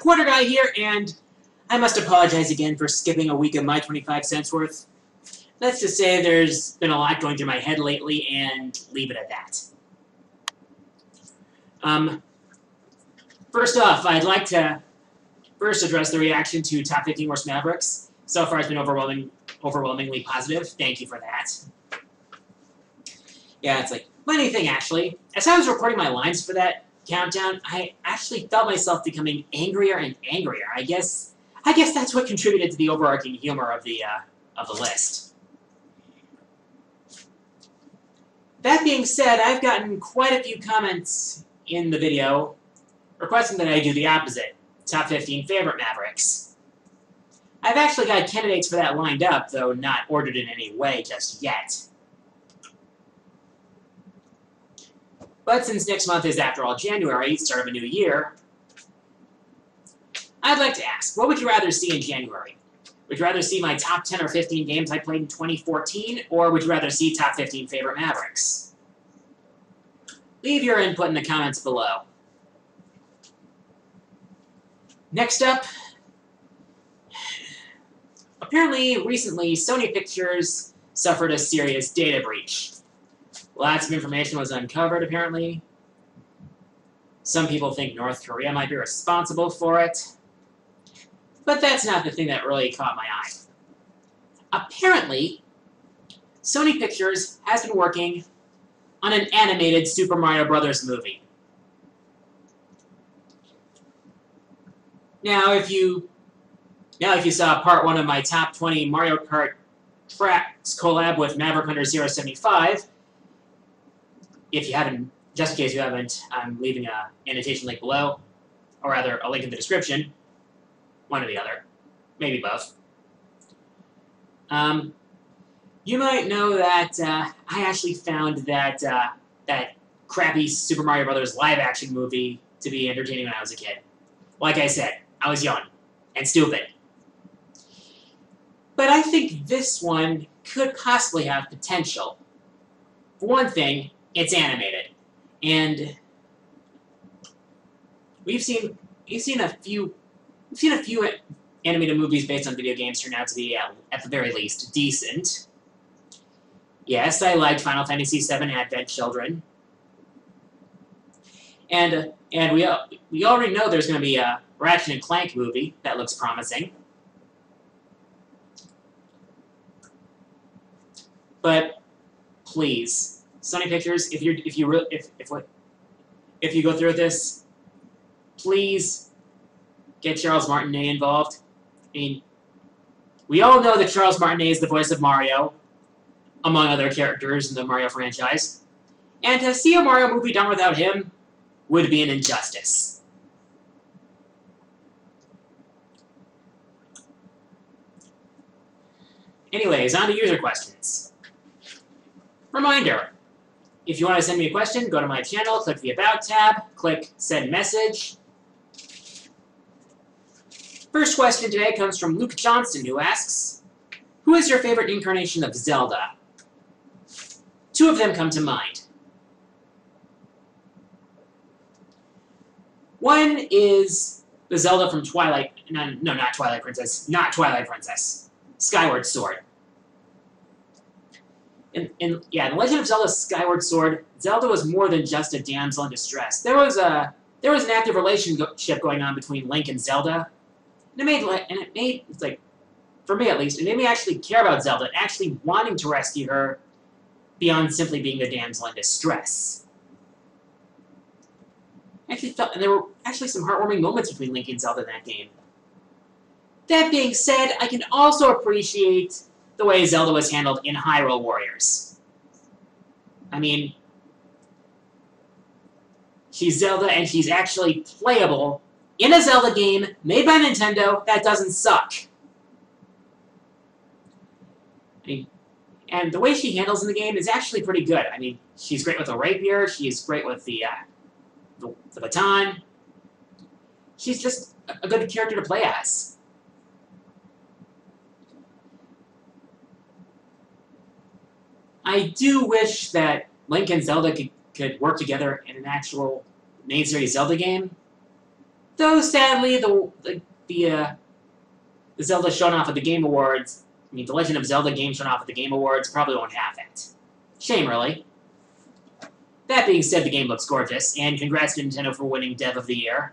Reporter Guy here, and I must apologize again for skipping a week of my 25 cents worth. Let's just say there's been a lot going through my head lately, and leave it at that. First off, I'd like to first address the reaction to Top 15 Worst Mavericks. So far, it's been overwhelmingly positive. Thank you for that. Yeah, it's like anything, actually. As I was recording my lines for that countdown, I actually felt myself becoming angrier and angrier. I guess that's what contributed to the overarching humor of the list. That being said, I've gotten quite a few comments in the video requesting that I do the opposite, Top 15 Favorite Mavericks. I've actually got candidates for that lined up, though not ordered in any way just yet. But since next month is, after all, January, start of a new year, I'd like to ask, what would you rather see in January? Would you rather see my top 10 or 15 games I played in 2014, or would you rather see top 15 favorite Mavericks? Leave your input in the comments below. Next up, apparently recently Sony Pictures suffered a serious data breach. Lots of information was uncovered, apparently. Some people think North Korea might be responsible for it. But that's not the thing that really caught my eye. Apparently, Sony Pictures has been working on an animated Super Mario Bros. Movie. Now, if you saw part 1 of my top 20 Mario Kart tracks collab with Maverick Hunter 075, if you haven't, just in case you haven't, I'm leaving an annotation link below, or rather, a link in the description. One or the other. Maybe both. You might know that I actually found that that crappy Super Mario Bros. Live-action movie to be entertaining when I was a kid. Like I said, I was young and stupid. But I think this one could possibly have potential. For one thing, it's animated, and we've seen a few animated movies based on video games turn out to be, at the very least, decent. Yes, I liked Final Fantasy VII Advent Children, and we already know there's going to be a Ratchet and Clank movie that looks promising. But please, Sony Pictures, if you go through with this, please get Charles Martinet involved. I mean, we all know that Charles Martinet is the voice of Mario, among other characters in the Mario franchise, and to see a Mario movie done without him would be an injustice. Anyways, on to user questions. Reminder, if you want to send me a question, go to my channel, click the About tab, click Send Message. First question today comes from Luke Johnston, who asks, who is your favorite incarnation of Zelda? Two of them come to mind. One is the Zelda from Twilight, no, not Twilight Princess, Skyward Sword. In The Legend of Zelda Skyward Sword, Zelda was more than just a damsel in distress. There was an active relationship going on between Link and Zelda, and it made like, for me at least, it made me actually care about Zelda and actually wanting to rescue her beyond simply being the damsel in distress. And there were actually some heartwarming moments between Link and Zelda in that game. That being said, I can also appreciate the way Zelda was handled in Hyrule Warriors. I mean, she's Zelda and she's actually playable in a Zelda game made by Nintendo that doesn't suck. I mean, and the way she handles in the game is actually pretty good. I mean, she's great with a rapier, she's great with the baton. She's just a good character to play as. I do wish that Link and Zelda could work together in an actual main series Zelda game. Though, sadly, the Zelda shown off at the Game Awards, the Legend of Zelda game shown off at the Game Awards probably won't have it. Shame, really. That being said, the game looks gorgeous, and congrats to Nintendo for winning Dev of the Year.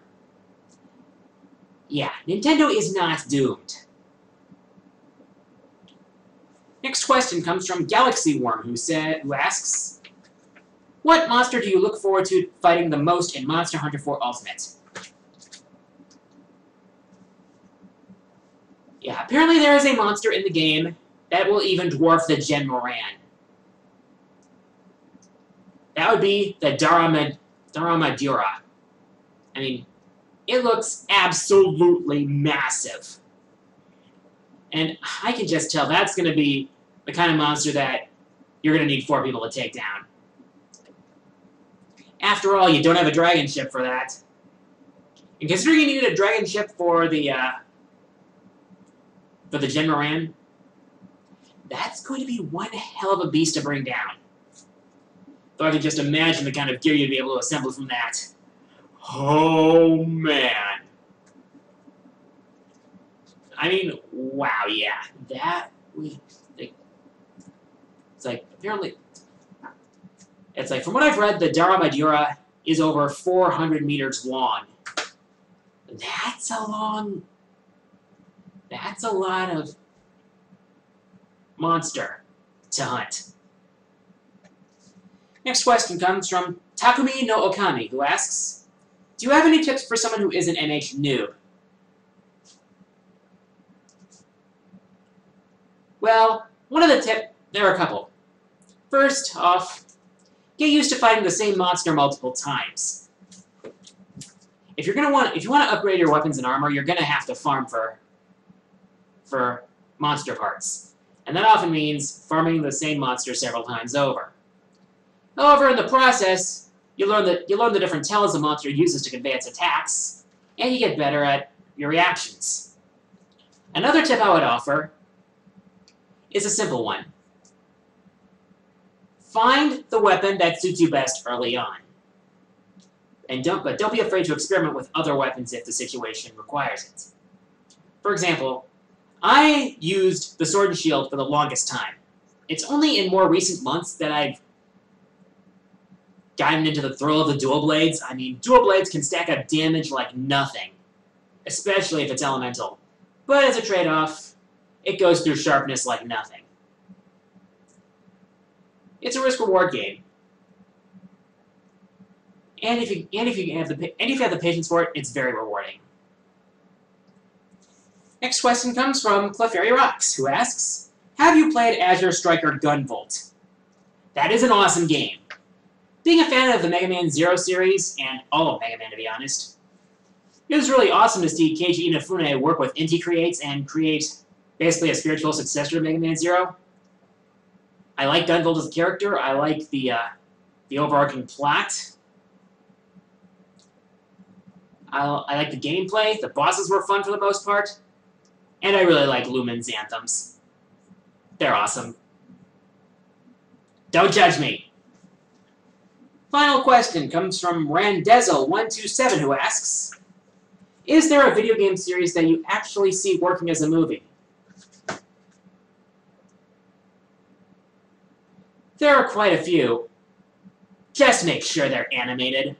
Yeah, Nintendo is not doomed. Next question comes from Galaxy Worm, who asks, what monster do you look forward to fighting the most in Monster Hunter 4 Ultimate? Yeah, apparently there is a monster in the game that will even dwarf the Gen Moran. That would be the Daramadura. I mean, it looks absolutely massive. And I can just tell that's going to be the kind of monster that you're going to need 4 people to take down. After all, you don't have a dragon ship for that. And considering you needed a dragon ship for the Gen Moran, that's going to be one hell of a beast to bring down. Though I can just imagine the kind of gear you'd be able to assemble from that. Oh, man. I mean, wow, yeah. It's like, apparently... It's like, from what I've read, the Daramadura is over 400 meters long. That's a lot of monster to hunt. Next question comes from Takumi no Okami, who asks, do you have any tips for someone who is an MH noob? Well, one of the tips, there are a couple. First off, get used to fighting the same monster multiple times. If you want to upgrade your weapons and armor, you're gonna have to farm for monster parts, and that often means farming the same monster several times over. However, in the process, you learn the different tells the monster uses to convey its attacks, and you get better at your reactions. Another tip I would offer is a simple one. Find the weapon that suits you best early on. But don't be afraid to experiment with other weapons if the situation requires it. For example, I used the Sword and Shield for the longest time. It's only in more recent months that I've gotten into the thrill of the dual blades. I mean, dual blades can stack up damage like nothing, especially if it's elemental. But as a trade-off, it goes through sharpness like nothing. It's a risk-reward game. And if you have the patience for it, it's very rewarding. Next question comes from Clefairy Rocks, who asks, have you played Azure Striker Gunvolt? That is an awesome game. Being a fan of the Mega Man Zero series, and all of Mega Man to be honest, it was really awesome to see Keiji Inafune work with Inti Creates and create basically a spiritual successor to Mega Man Zero. I like Gunvolt as a character, I like the overarching plot. I like the gameplay, the bosses were fun for the most part, and I really like Lumen's anthems. They're awesome. Don't judge me! Final question comes from Randezel127, who asks, is there a video game series that you actually see working as a movie? There are quite a few. Just make sure they're animated.